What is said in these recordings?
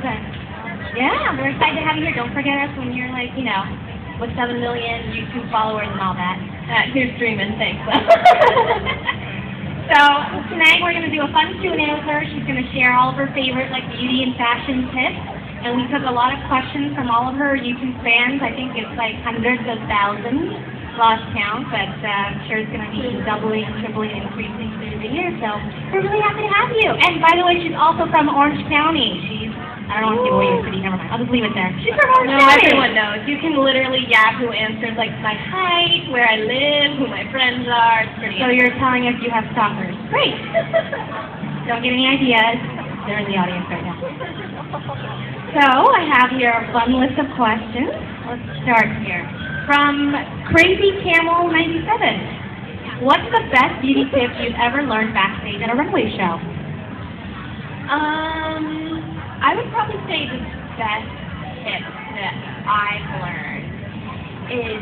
Yeah, we're excited to have you here. Don't forget us when you're like, with 7 million YouTube followers and all that. Here's dreaming, thanks. So tonight we're going to do a fun Q&A with her. She's going to share all of her favorite beauty and fashion tips. And we took a lot of questions from all of her YouTube fans. I think it's like hundreds of thousands, lost count, but I'm sure it's going to be doubling, tripling, increasing through the year. So we're really happy to have you. And by the way, she's also from Orange County. I don't want to give away your city, never mind. I'll just leave it there. She's from Orange County. No, everyone knows. You can literally Yahoo answers like my height, where I live, who my friends are. It's pretty So you're telling us you have stalkers. Great. Don't get any ideas. They're in the audience right now. So I have here a fun list of questions. Let's start here. From Crazy Camel 97. What's the best beauty tip you've ever learned backstage at a runway show? I would probably say the best tip that I've learned is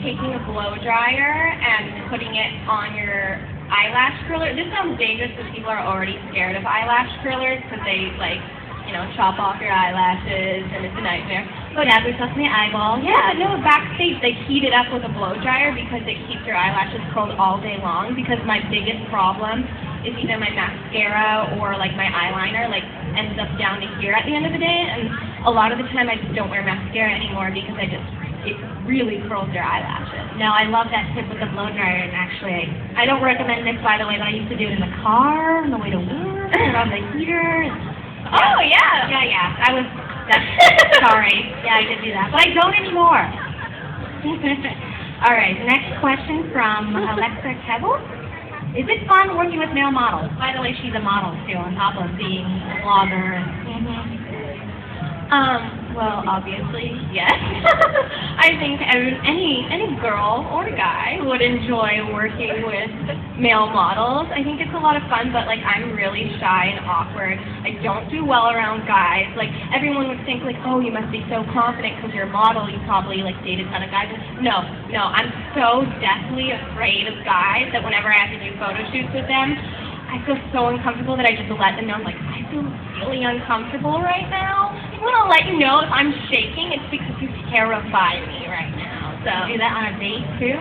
taking a blow dryer and putting it on your eyelash curler. This sounds dangerous because people are already scared of eyelash curlers because they chop off your eyelashes and it's a nightmare. But yeah, there's stuff in the eyeball. Yeah, no, backstage they heat it up with a blow dryer because it keeps your eyelashes curled all day long, because my biggest problem is either my mascara or my eyeliner ends up down to here at the end of the day, and a lot of the time I just don't wear mascara anymore because it really curls your eyelashes. No, I love that tip with the blow dryer, and actually I don't recommend this, by the way, but I used to do it in the car on the way to work, on the heater. Oh yeah. Yeah. Sorry. Yeah, I did do that, but I don't anymore. All right, next question from Alexa Kebble. Is it fun working with male models? By the way, she's a model too, on top of being a blogger. Well, obviously, yes. I think any girl or guy would enjoy working with male models. I think it's a lot of fun, but I'm really shy and awkward. I don't do well around guys. Everyone would think oh, you must be so confident because you're a model. You probably dated a ton of guys. No, I'm so deathly afraid of guys that whenever I have to do photo shoots with them, I feel so uncomfortable that I just let them know. I'm I feel really uncomfortable right now. I want to let you know if I'm shaking, it's because you terrify me right now. So do that on a date too?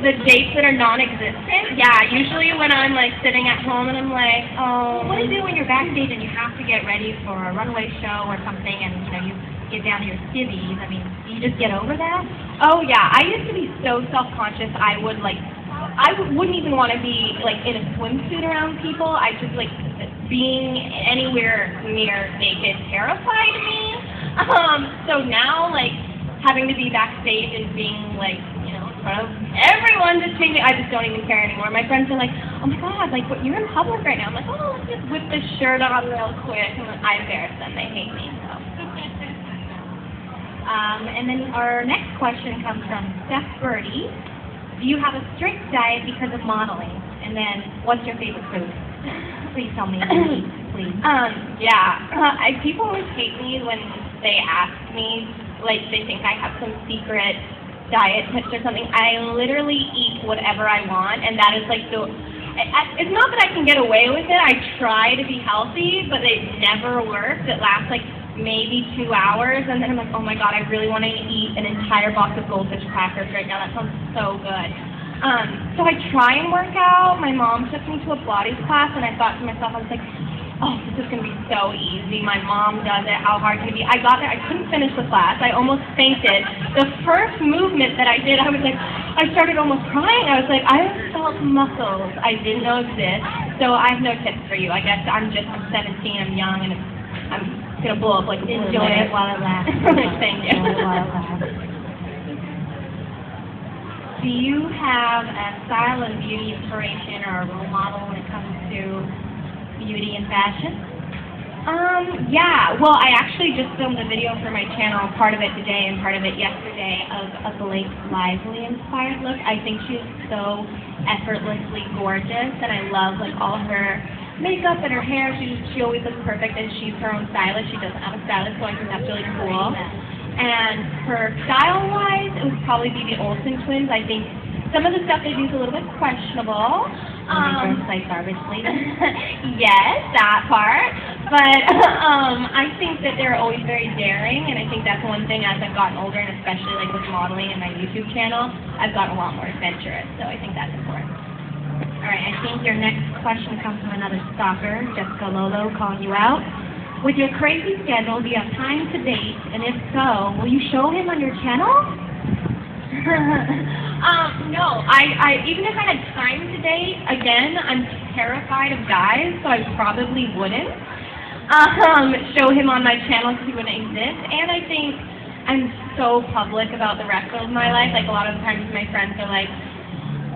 The dates that are non-existent? Yeah, usually when I'm sitting at home and I'm oh. What do you do when you're backstage and you have to get ready for a runway show or something and you get down to your skivvies? I mean, do you just get over that? Oh yeah, I used to be so self-conscious. I wouldn't even want to be in a swimsuit around people. I just being anywhere near naked terrified me. So now having to be backstage and being in front of everyone just changing, I just don't even care anymore. My friends are oh my god, you're in public right now. I'm oh, let's just whip this shirt on real quick, and I embarrass them. They hate me. So. And then our next question comes from Steph Birdie. Do you have a strict diet because of modeling? And then, what's your favorite food? Please tell me, please. Yeah. People always hate me when they ask me, they think I have some secret diet tips or something. I literally eat whatever I want, and that is it's not that I can get away with it. I try to be healthy, but it never works. It lasts maybe 2 hours, and then I'm oh my god, I really want to eat an entire box of Goldfish crackers right now. That sounds so good. So I try and work out. My mom took me to a Pilates class, and I thought to myself, I was oh, this is going to be so easy. My mom does it. How hard can it be? I got there. I couldn't finish the class. I almost fainted. The first movement that I did, I was I started almost crying. I was I felt muscles I didn't know exist. So I have no tips for you. I guess I'm 17, I'm young, and I'm going to blow up enjoy it while it lasts. Thank you. Do you have a style and beauty inspiration or a role model when it comes to beauty and fashion? Yeah. Well, I actually just filmed a video for my channel, part of it today and part of it yesterday, of a Blake Lively inspired look. I think she's so effortlessly gorgeous, and I love all her makeup and her hair. She always looks perfect, and she's her own stylist. She doesn't have a stylist, so I think that's really cool. And her style-wise, it would probably be the Olsen twins. I think some of the stuff they do is a little bit questionable. Garbage lady. Yes, that part. But I think that they're always very daring, and I think that's one thing as I've gotten older, and especially like with modeling and my YouTube channel, I've gotten a lot more adventurous, so I think that's important. All right, I think your next question comes from another stalker, Jessica Lolo, calling you out. With your crazy schedule, do you have time to date? And if so, will you show him on your channel? No, even if I had time to date, again, I'm terrified of guys, so I probably wouldn't show him on my channel because he wouldn't exist. And I think I'm so public about the rest of my life. Like, a lot of times my friends are like,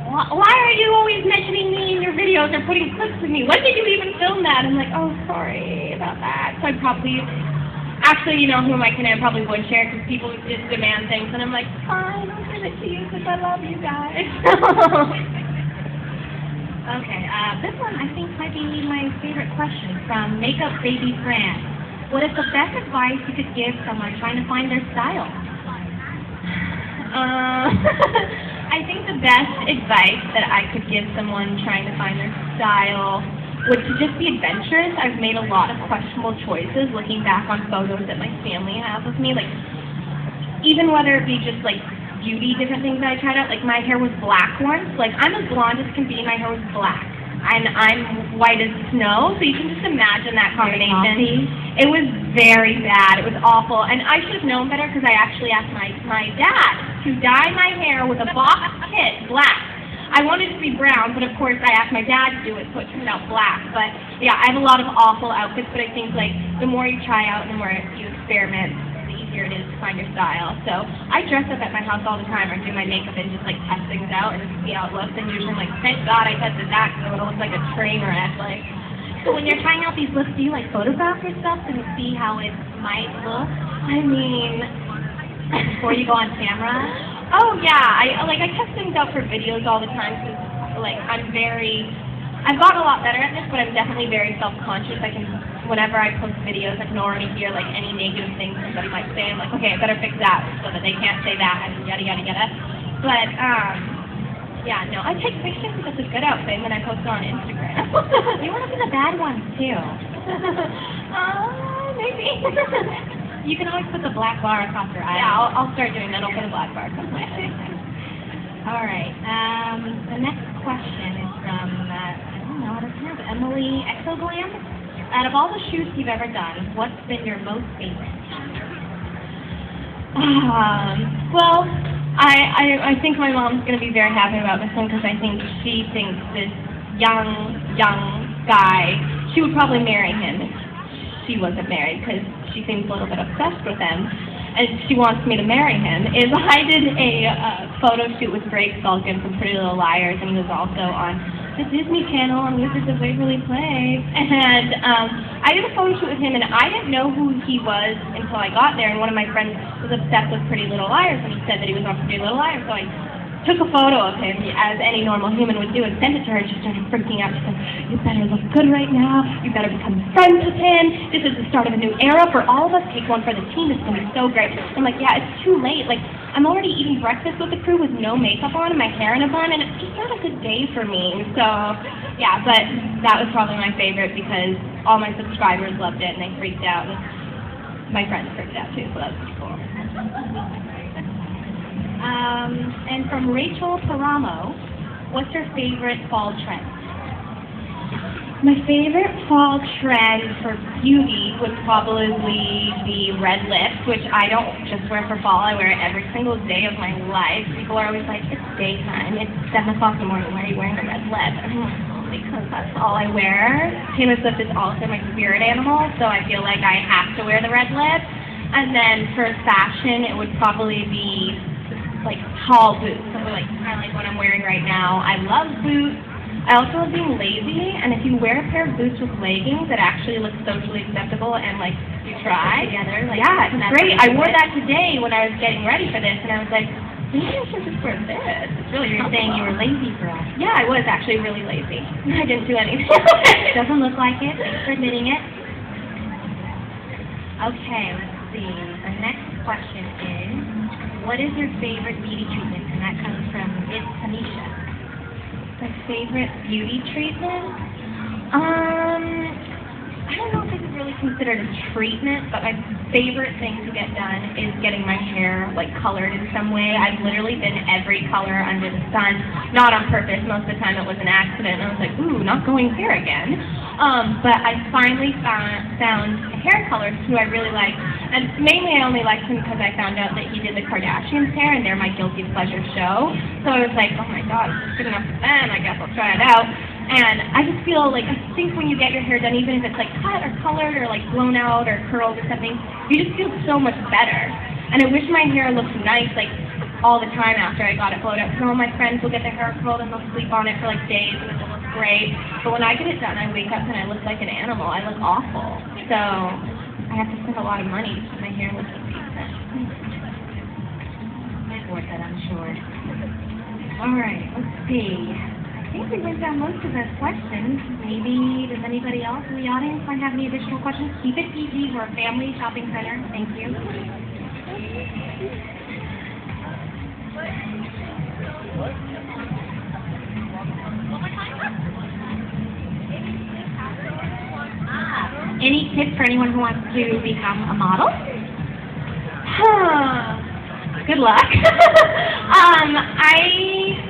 why are you always mentioning me in your videos or putting clips of me? When did you even film that? I'm like, oh, sorry about that. So I probably, actually, you know, who am I kidding? I probably would share because people just demand things, and I'm like, fine, I'll give it to you because I love you guys. Okay, this one I think might be my favorite question from Makeup Baby Fran. What is the best advice you could give someone trying to find their style? I think the best advice that I could give someone trying to find their style would to just be adventurous. I've made a lot of questionable choices looking back on photos that my family has of me, like even whether it be just like beauty, different things that I tried out. Like, my hair was black once. Like, I'm as blonde as can be, my hair was black. And I'm white as snow, so you can just imagine that combination. It was very bad. It was awful. And I should have known better because I actually asked my dad to dye my hair with a box kit black. I wanted it to be brown, but of course I asked my dad to do it, so it turned out black. But yeah, I have a lot of awful outfits, but I think like the more you try out and the more you experiment, the easier it is to find your style. So I dress up at my house all the time. I do my makeup and just like test things out and see how it looks. And usually I'm like, thank God I tested that because it would look like a train wreck. Like, so when you're trying out these looks, do you like photograph your stuff and see how it might look? I mean, before you go on camera? Oh yeah, I test things out for videos all the time because like I've gotten a lot better at this, but I'm definitely very self-conscious. Whenever I post videos, I can already hear like any negative things somebody might say. I'm like, okay, I better fix that so that they can't say that and yada yada yada. But yeah, no, I take pictures if it's a good outfit and then I post it on Instagram. You want to see the bad ones too? Maybe. You can always put the black bar across your eye. Yeah, I'll start doing that. I'll put a black bar across my eye. All right. The next question is from, I don't know how to pronounce it, Emily Exoglam. Out of all the shoots you've ever done, what's been your most favorite? Well, I think my mom's going to be very happy about this one because I think she thinks this young guy, she would probably marry him if she wasn't married because she seems a little bit obsessed with him, and she wants me to marry him. I did a photo shoot with Greg Sulkin from Pretty Little Liars, and he was also on the Disney Channel on Wizards of Waverly Place, and I did a photo shoot with him, and I didn't know who he was until I got there, and one of my friends was obsessed with Pretty Little Liars, and he said that he was on Pretty Little Liars, so I took a photo of him, as any normal human would do, and sent it to her, and she started freaking out. She said, you better look good right now, you better become friends with him, this is the start of a new era for all of us, take one for the team, this is going to be so great. I'm like, yeah, it's too late, like, I'm already eating breakfast with the crew with no makeup on and my hair in a bun, and it's just not a good day for me, so, yeah, but that was probably my favorite because all my subscribers loved it, and they freaked out, and my friends freaked out too, so that was pretty cool. And from Rachel Paramo, what's your favorite fall trend? My favorite fall trend for beauty would probably be red lips, which I don't just wear for fall, I wear it every single day of my life. People are always like, it's daytime, it's 7 o'clock in the morning, why are you wearing a red lip? I'm like, oh, because that's all I wear. Taylor Swift is also my spirit animal, so I feel like I have to wear the red lip. And then for fashion, it would probably be like tall boots, so like kind of like what I'm wearing right now. I love boots. I also love being lazy, and if you wear a pair of boots with leggings, it actually looks socially acceptable and like you try. Together, like, yeah, it's great. I wore that today when I was getting ready for this, and I was like, maybe I should just wear this. It's really You're saying you were lazy for us. Yeah, I was actually really lazy. I didn't do anything. Doesn't look like it. Thanks for admitting it. Okay, let's see. The next question is, what is your favorite beauty treatment? And that comes from It's Tanisha. My favorite beauty treatment? I don't know if I could really really considered a treatment, but my favorite thing to get done is getting my hair like colored in some way. I've literally been every color under the sun, not on purpose. Most of the time it was an accident, and I was like, ooh, not going here again. But I finally found a hair colorist who I really like, and mainly I only liked him because I found out that he did the Kardashians' hair, and they're my guilty pleasure show. So I was like, oh my god, it's good enough for them. I guess I'll try it out. And I just feel like, I think when you get your hair done, even if it's like cut or colored or like blown out or curled or something, you just feel so much better. And I wish my hair looked nice like all the time after I got it blowed out. Because all my friends will get their hair curled and they'll sleep on it for like days and it will look great. But when I get it done, I wake up and I look like an animal. I look awful. So I have to spend a lot of money to keep my hair looking decent. It's worth it, I'm sure. All right, let's see. I think we went down most of the questions. Maybe, does anybody else in the audience might have any additional questions? Keep it PG. We're a family shopping center. Thank you. Any tips for anyone who wants to become a model? Good luck. I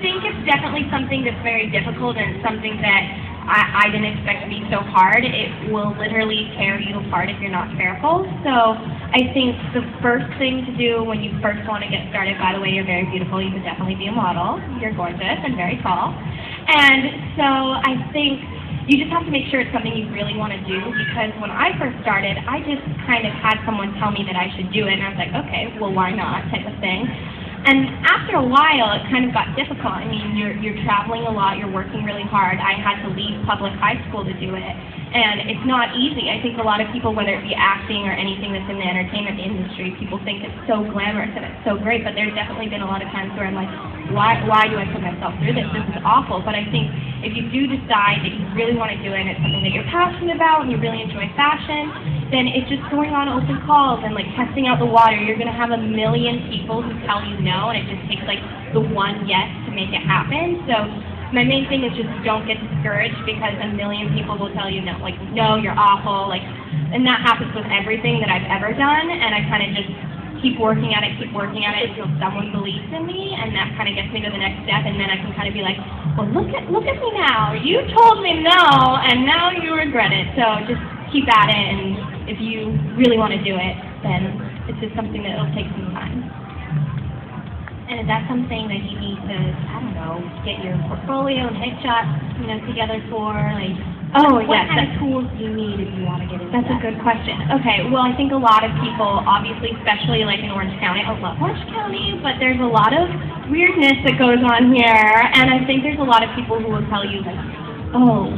think it's definitely something that's very difficult and something that I didn't expect to be so hard. It will literally tear you apart if you're not careful. So I think the first thing to do when you first want to get started, by the way, you're very beautiful. You could definitely be a model. You're gorgeous and very tall. And so I think you just have to make sure it's something you really want to do, because when I first started, I just kind of had someone tell me that I should do it, and I was like, okay, well, why not, type of thing. And after a while, it kind of got difficult. I mean, you're traveling a lot, you're working really hard. I had to leave public high school to do it, and it's not easy. I think a lot of people, whether it be acting or anything that's in the entertainment industry, people think it's so glamorous and it's so great, but there's definitely been a lot of times where I'm like, why do I put myself through this? This is awful. But I think if you do decide that you really want to do it and it's something that you're passionate about and you really enjoy fashion, then it's just going on open calls and like testing out the water. You're going to have a million people who tell you no, and it just takes like the one yes to make it happen. So my main thing is just don't get discouraged, because a million people will tell you no, like, no, you're awful, like, and that happens with everything that I've ever done, and I kind of just keep working at it until someone believes in me, and that kind of gets me to the next step, and then I can kind of be like, well, look at me now, you told me no, and now you regret it. So just keep at it, and if you really want to do it, then it's just something that it'll take some time. And is that something that you need to, I don't know, get your portfolio and headshots, together for, like, what kind of tools do you need if you want to get into that? That's a good question. Okay, well, I think a lot of people, obviously, especially like in Orange County, I love Orange County, but there's a lot of weirdness that goes on here, and I think there's a lot of people who will tell you, like, oh,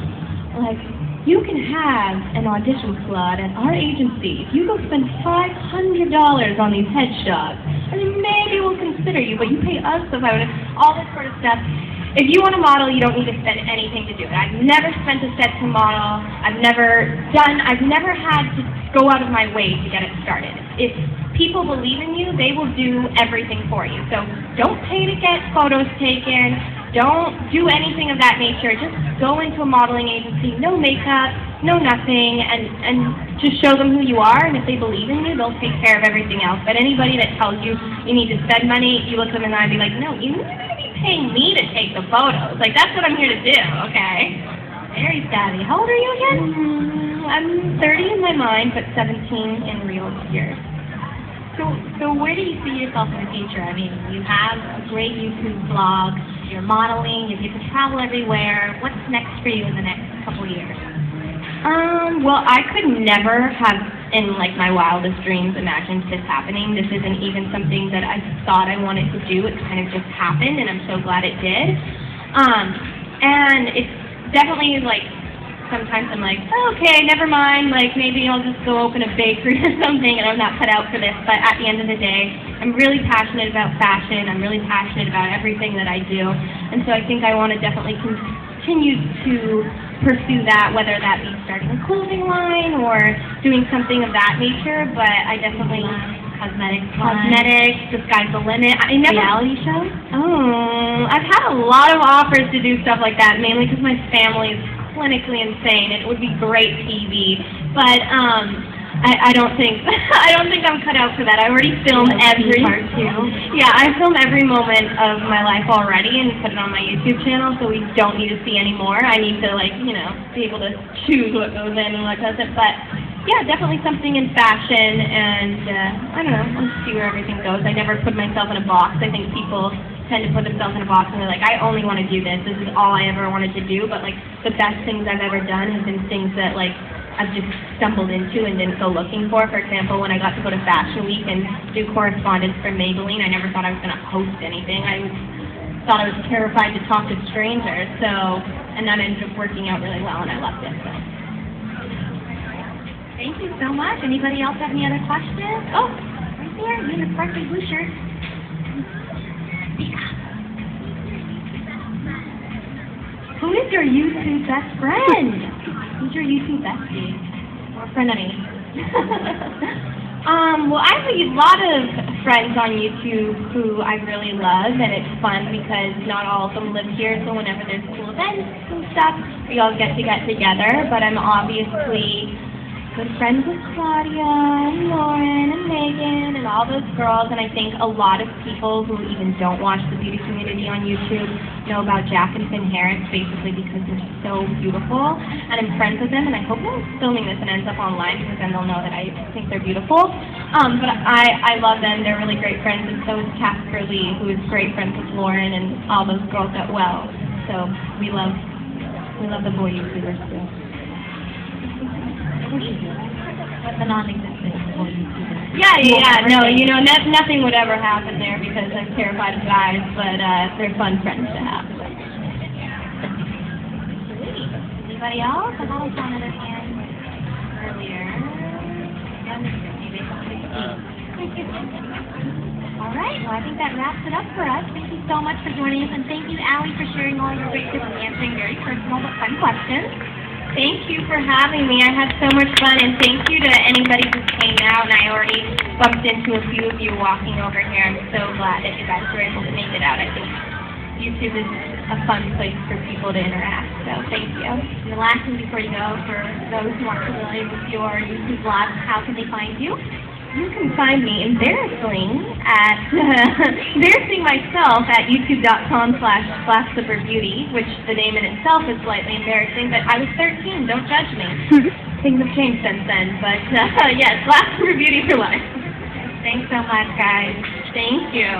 like, you can have an audition slot at our agency if you go spend $500 on these headshots, and then maybe we'll consider you, but you pay us the $500, all this sort of stuff. If you want to model, you don't need to spend anything to do it. I've never spent a set to model. I've never had to go out of my way to get it started. If people believe in you, they will do everything for you. So don't pay to get photos taken. Don't do anything of that nature. Just go into a modeling agency, no makeup, no nothing, and just show them who you are, and if they believe in you, they'll take care of everything else. But anybody that tells you you need to spend money, you look them in the eye and be like, no, you need to be paying me to take the photos. Like, that's what I'm here to do, okay? Very savvy. How old are you again? I'm 30 in my mind, but 17 in real years. So where do you see yourself in the future? I mean, you have a great YouTube blog, you're modeling, you get to travel everywhere. What's next for you in the next couple years? Well, I could never have, in like my wildest dreams, imagined this happening. This isn't even something that I thought I wanted to do. It kind of just happened, and I'm so glad it did. And it's definitely like, sometimes I'm like, oh, okay, never mind, like maybe I'll just go open a bakery or something, and I'm not cut out for this. But at the end of the day, I'm really passionate about fashion. I'm really passionate about everything that I do. And so I think I want to definitely continue to pursue that, whether that be starting a clothing line or doing something of that nature. But I definitely... Cosmetics, the sky's the limit. Reality shows? Oh, I've had a lot of offers to do stuff like that, mainly because my family is clinically insane. It would be great TV But I don't think I'm cut out for that. I already film every part two. Yeah, I film every moment of my life already and put it on my YouTube channel, so we don't need to see any more. I need to, like, you know, be able to choose what goes in and what doesn't. But yeah, definitely something in fashion, and I don't know, we'll see where everything goes. I never put myself in a box. I think people tend to put themselves in a box and they're like, I only want to do this. This is all I ever wanted to do. But like the best things I've ever done have been things that like I've just stumbled into and didn't go looking for. For example, when I got to go to Fashion Week and do correspondence for Maybelline, I never thought I was going to host anything. Thought I was terrified to talk to strangers. So, and that ended up working out really well, and I loved it. So. Thank you so much. Anybody else have any other questions? Oh, right there, you in the sparkly blue shirt. Who is your YouTube best friend? Who's your YouTube bestie? Or frenemy? Well, I have a lot of friends on YouTube who I really love, and it's fun because not all of them live here, so whenever there's cool events and stuff, we all get together. But I'm obviously good friends with Claudia and Lauren and Megan and all those girls, and I think a lot of people who even don't watch the beauty community on YouTube know about Jack and Finn Harris basically because they're so beautiful, and I'm friends with them, and I hope I'm filming this and ends up online because then they'll know that I think they're beautiful. But I love them. They're really great friends, and so is Casper Lee, who is great friends with Lauren and all those girls at Well. So we love the boy YouTubers too. But the non-existent YouTubers. Yeah. No, you know, nothing would ever happen there because I'm terrified of guys, but they're fun friends to have. So. Anybody else? I thought I saw another hand earlier. All right, well, I think that wraps it up for us. Thank you so much for joining us, and thank you, Allie, for sharing all your great tips and answering very personal but fun questions. Thank you for having me. I had so much fun, and thank you to anybody who came out, and I already bumped into a few of you walking over here. I'm so glad that you guys were able to make it out. I think YouTube is a fun place for people to interact, so thank you. And the last thing before you go, for those who aren't familiar with your YouTube vlogs, how can they find you? You can find me embarrassing myself at youtube.com/glassslipperbeauty, which the name in itself is slightly embarrassing, but I was 13, don't judge me. Things have changed since then, but yes, Glass Slipper Beauty for life. Thanks so much, guys. Thank you.